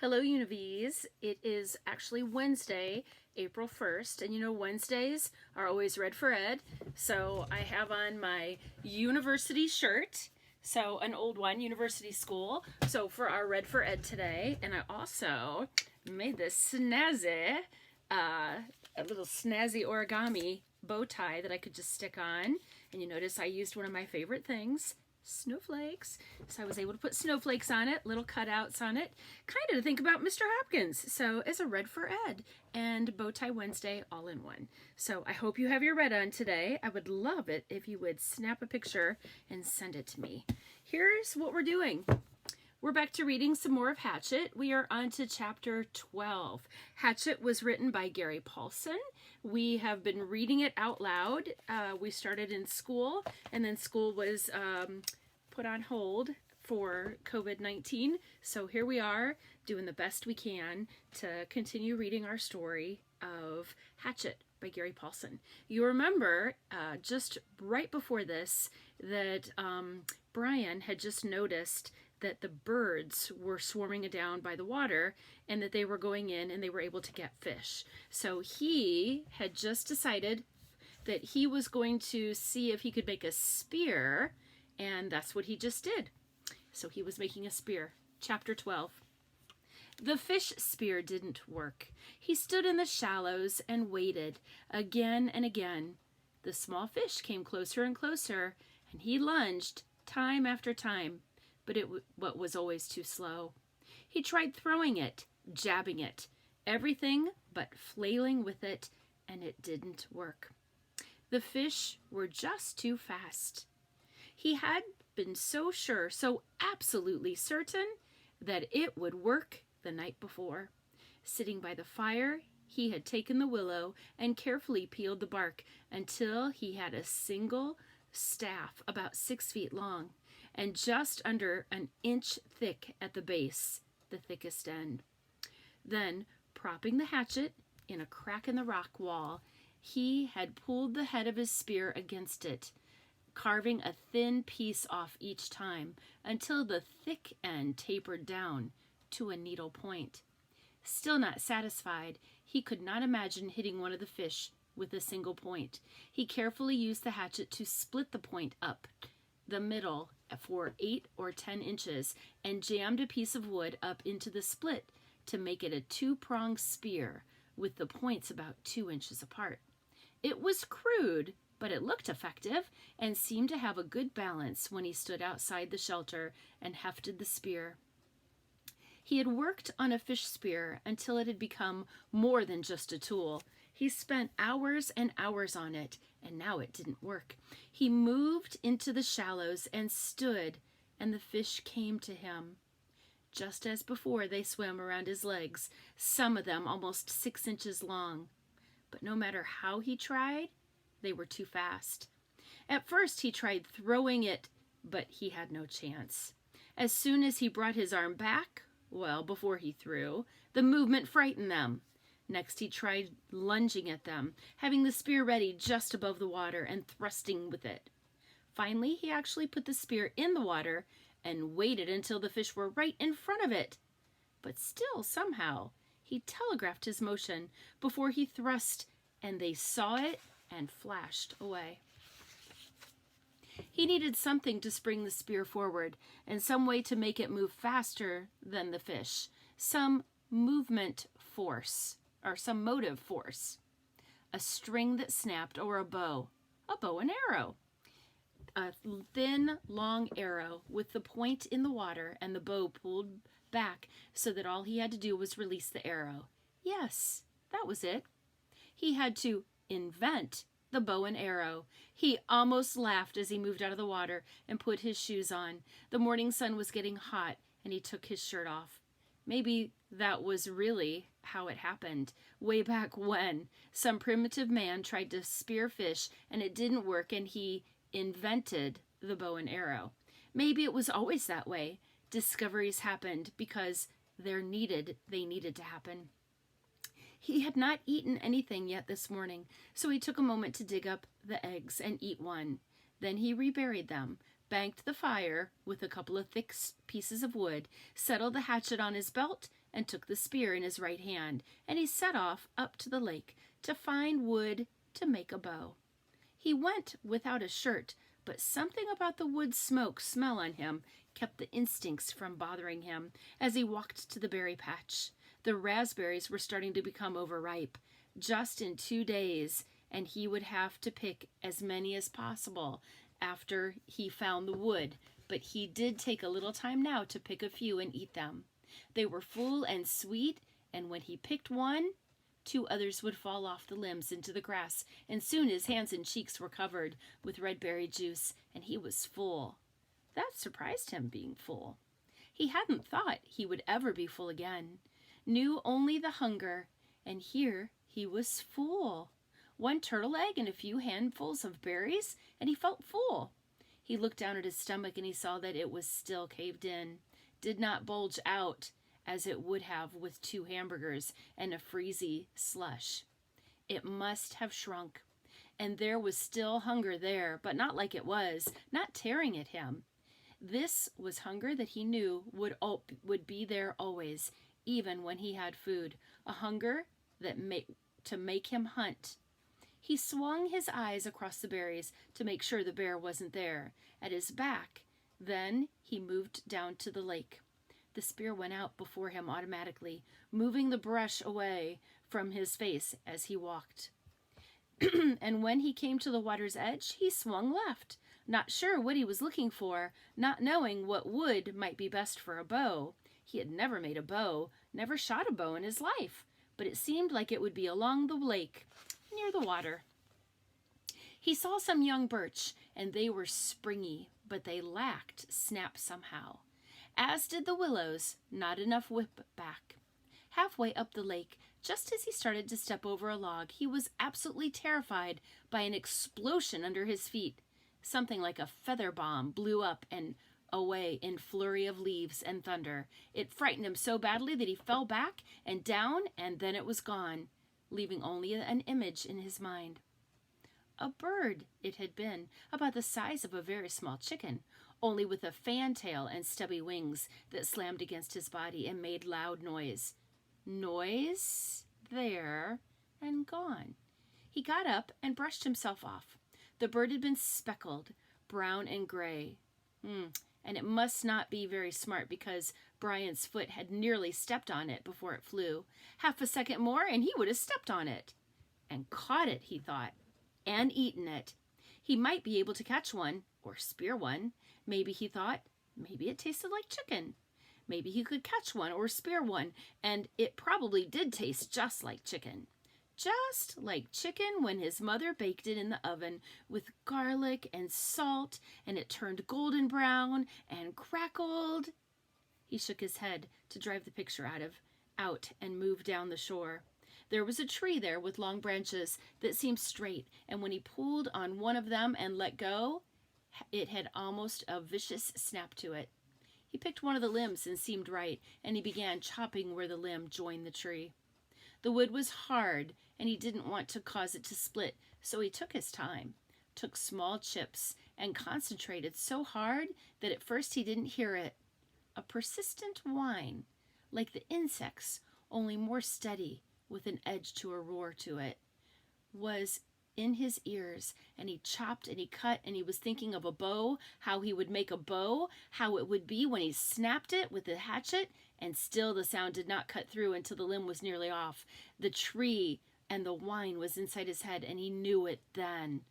Hello, Univies. It is actually Wednesday, April 1st, and you know Wednesdays are always Red for Ed, so I have on my university shirt, so an old one, University School, so for our Red for Ed today, and I also made this snazzy, a little snazzy origami bow tie that I could just stick on, and you notice I used one of my favorite things, snowflakes. So I was able to put snowflakes on it, little cutouts on it, kind of to think about Mr. Hopkins. So it's a Red for Ed and Bow Tie Wednesday all in one. So I hope you have your red on today. I would love it if you would snap a picture and send it to me. Here's what we're doing. We're back to reading some more of Hatchet. We are on to chapter 12. Hatchet was written by Gary Paulsen. We have been reading it out loud. We started in school, and then school was put on hold for COVID-19. So here we are doing the best we can to continue reading our story of Hatchet by Gary Paulsen. You remember just right before this that Brian had just noticed that the birds were swarming down by the water and that they were going in and they were able to get fish. So he had just decided that he was going to see if he could make a spear, and that's what he just did. So he was making a spear. Chapter 12. The fish spear didn't work. He stood in the shallows and waited again and again. The small fish came closer and closer, and he lunged time after time, but it was always too slow. He tried throwing it, jabbing it, everything but flailing with it, and it didn't work. The fish were just too fast. He had been so sure, so absolutely certain, that it would work the night before. Sitting by the fire, he had taken the willow and carefully peeled the bark until he had a single staff about 6 feet long and just under an inch thick at the base, the thickest end. Then, propping the hatchet in a crack in the rock wall, he had pulled the head of his spear against it, carving a thin piece off each time until the thick end tapered down to a needle point. Still not satisfied, he could not imagine hitting one of the fish with a single point. He carefully used the hatchet to split the point up the middle for 8 or 10 inches and jammed a piece of wood up into the split to make it a two-pronged spear with the points about 2 inches apart. It was crude, but it looked effective and seemed to have a good balance when he stood outside the shelter and hefted the spear. He had worked on a fish spear until it had become more than just a tool. He spent hours and hours on it, and now it didn't work. He moved into the shallows and stood, and the fish came to him. Just as before, they swam around his legs, some of them almost 6 inches long. But no matter how he tried, they were too fast. At first, he tried throwing it, but he had no chance. As soon as he brought his arm back, before he threw, the movement frightened them. Next, he tried lunging at them, having the spear ready just above the water and thrusting with it. Finally, he actually put the spear in the water and waited until the fish were right in front of it. But still, somehow, he telegraphed his motion before he thrust, and they saw it and flashed away. He needed something to spring the spear forward and some way to make it move faster than the fish, some movement force, or some motive force. A string that snapped, or a bow and arrow. A thin, long arrow with the point in the water and the bow pulled back so that all he had to do was release the arrow. Yes, that was it. He had to invent the bow and arrow. He almost laughed as he moved out of the water and put his shoes on. The morning sun was getting hot, and he took his shirt off. Maybe that was really how it happened. Way back when, some primitive man tried to spear fish, and it didn't work, and he invented the bow and arrow. Maybe it was always that way. Discoveries happened because they needed to happen. He had not eaten anything yet this morning, so he took a moment to dig up the eggs and eat one. Then he reburied them, banked the fire with a couple of thick pieces of wood, settled the hatchet on his belt, and took the spear in his right hand, and he set off up to the lake to find wood to make a bow. He went without a shirt, but something about the wood smoke smell on him kept the instincts from bothering him as he walked to the berry patch. The raspberries were starting to become overripe. Just in 2 days, and he would have to pick as many as possible after he found the wood, but he did take a little time now to pick a few and eat them. They were full and sweet, and when he picked one, 2 others would fall off the limbs into the grass, and soon his hands and cheeks were covered with red berry juice, and he was full. That surprised him, being full. He hadn't thought he would ever be full again. Knew only the hunger, and here he was full. 1 turtle egg and a few handfuls of berries, and he felt full. He looked down at his stomach and he saw that it was still caved in, did not bulge out as it would have with 2 hamburgers and a freezy slush. It must have shrunk, and there was still hunger there, but not like it was, not tearing at him. This was hunger that he knew would be there always, even when he had food, a hunger that to make him hunt. He swung his eyes across the berries to make sure the bear wasn't there, at his back. Then he moved down to the lake. The spear went out before him automatically, moving the brush away from his face as he walked. And when he came to the water's edge, he swung left, not sure what he was looking for, not knowing what wood might be best for a bow. He had never made a bow, never shot a bow in his life, but it seemed like it would be along the lake, near the water. He saw some young birch, and they were springy, but they lacked snap somehow. As did the willows, not enough whip back. Halfway up the lake, just as he started to step over a log, he was absolutely terrified by an explosion under his feet. Something like a feather bomb blew up and away in flurry of leaves and thunder. It frightened him so badly that he fell back and down, and then it was gone, leaving only an image in his mind. A bird it had been, about the size of a very small chicken, only with a fantail and stubby wings that slammed against his body and made loud noise. Noise there and gone. He got up and brushed himself off. The bird had been speckled, brown and gray. And it must not be very smart, because Brian's foot had nearly stepped on it before it flew. Half a second more and he would have stepped on it. And caught it, he thought, and eaten it. He might be able to catch one, or spear one. Maybe, he thought, maybe it tasted like chicken. Maybe he could catch one or spear one, and it probably did taste just like chicken. Just like chicken when his mother baked it in the oven with garlic and salt, and it turned golden brown and crackled. He shook his head to drive the picture out and moved down the shore. There was a tree there with long branches that seemed straight, and when he pulled on one of them and let go, it had almost a vicious snap to it. He picked one of the limbs and seemed right, and he began chopping where the limb joined the tree. The wood was hard, and he didn't want to cause it to split, so he took his time, took small chips, and concentrated so hard that at first he didn't hear it. A persistent whine, like the insects, only more steady, with an edge to a roar to it, was in his ears, and he chopped and he cut, and he was thinking of a bow, how he would make a bow, how it would be when he snapped it with the hatchet, and still the sound did not cut through until the limb was nearly off. The tree and the whine was inside his head, and he knew it then.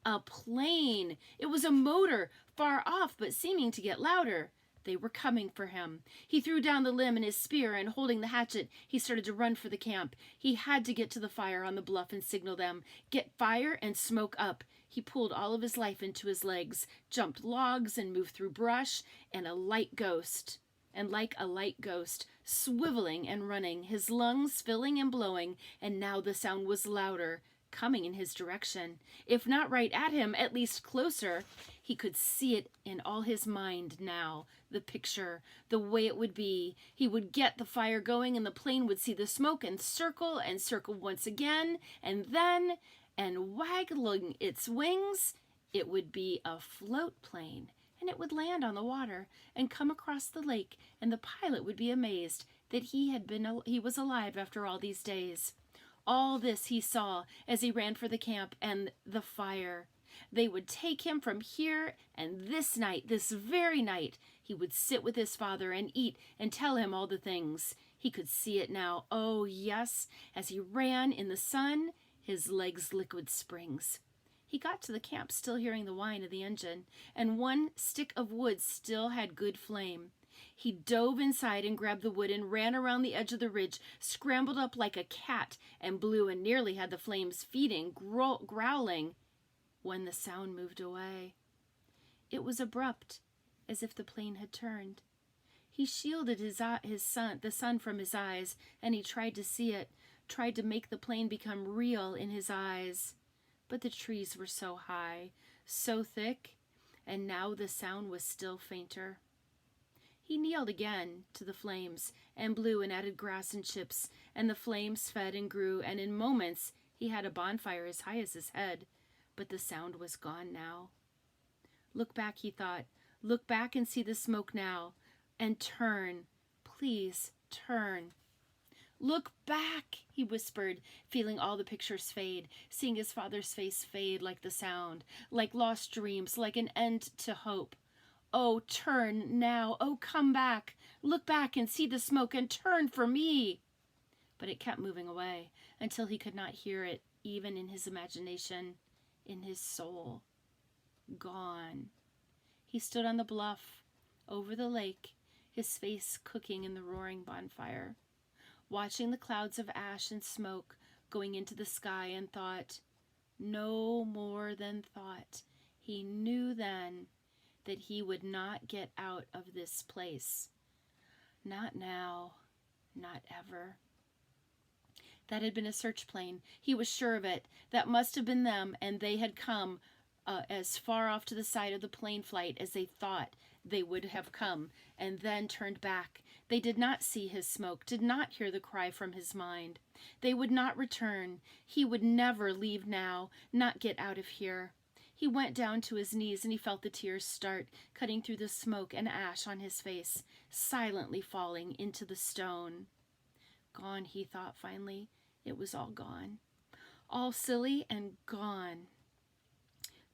A plane! It was a motor, far off, but seeming to get louder. They were coming for him. He threw down the limb and his spear, and holding the hatchet, he started to run for the camp. He had to get to the fire on the bluff and signal them. Get fire and smoke up. He pulled all of his life into his legs, jumped logs and moved through brush, and like a light ghost, swiveling and running, his lungs filling and blowing, and now the sound was louder, coming in his direction. If not right at him, at least closer. He could see it in all his mind now, the picture, the way it would be. He would get the fire going, and the plane would see the smoke and circle once again, and then, and waggling its wings, it would be a float plane, and it would land on the water and come across the lake, and the pilot would be amazed that he was alive after all these days. All this he saw as he ran for the camp and the fire. They would take him from here, and this night, this very night, he would sit with his father and eat and tell him all the things. He could see it now. Oh, yes, as he ran in the sun, his legs liquid springs. He got to the camp still hearing the whine of the engine, and one stick of wood still had good flame. He dove inside and grabbed the wood and ran around the edge of the ridge, scrambled up like a cat, and blew and nearly had the flames feeding, growling, when the sound moved away. It was abrupt, as if the plane had turned. He shielded the sun from his eyes, and he tried to see it, tried to make the plane become real in his eyes. But the trees were so high, so thick, and now the sound was still fainter. He kneeled again to the flames and blew and added grass and chips, and the flames fed and grew, and in moments he had a bonfire as high as his head, but the sound was gone now. Look back, he thought. Look back and see the smoke now, and turn. Please turn. Look back, he whispered, feeling all the pictures fade, seeing his father's face fade like the sound, like lost dreams, like an end to hope. Oh, turn now. Oh, come back. Look back and see the smoke and turn for me. But it kept moving away until he could not hear it, even in his imagination, in his soul. Gone. He stood on the bluff, over the lake, his face cooking in the roaring bonfire, watching the clouds of ash and smoke going into the sky, and thought, no more than thought. He knew then that he would not get out of this place. Not now, not ever. That had been a search plane. He was sure of it. That must have been them, and they had come as far off to the side of the plane flight as they thought they would have come, and then turned back. They did not see his smoke, did not hear the cry from his mind. They would not return. He would never leave now, not get out of here. He went down to his knees, and he felt the tears start, cutting through the smoke and ash on his face, silently falling into the stone. Gone, he thought finally. It was all gone. All silly and gone.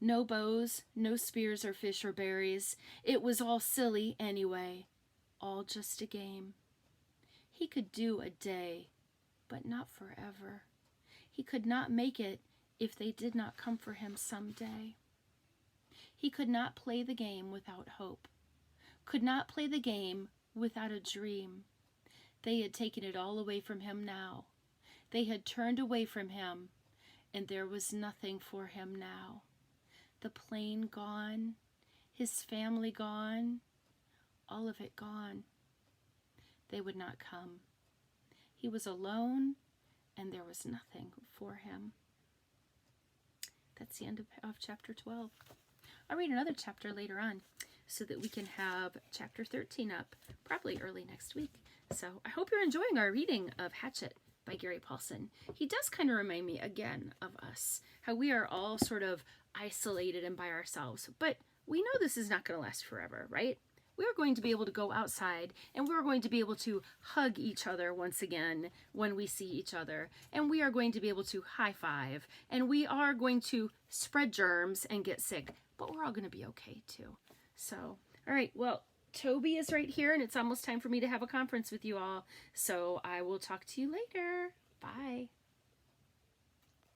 No bows, no spears or fish or berries. It was all silly anyway. All just a game. He could do a day, but not forever. He could not make it if they did not come for him someday. He could not play the game without hope, could not play the game without a dream. They had taken it all away from him now. They had turned away from him, and there was nothing for him now. The plane gone, his family gone, all of it gone. They would not come. He was alone, and there was nothing for him. That's the end of chapter 12. I'll read another chapter later on so that we can have chapter 13 up probably early next week. So I hope you're enjoying our reading of Hatchet by Gary Paulsen. He does kind of remind me again of us, how we are all sort of isolated and by ourselves, but we know this is not going to last forever, right? We are going to be able to go outside, and we're going to be able to hug each other once again when we see each other, and we are going to be able to high five, and we are going to spread germs and get sick, but we're all going to be okay too. So, all right, well, Toby is right here, and it's almost time for me to have a conference with you all, so I will talk to you later. Bye.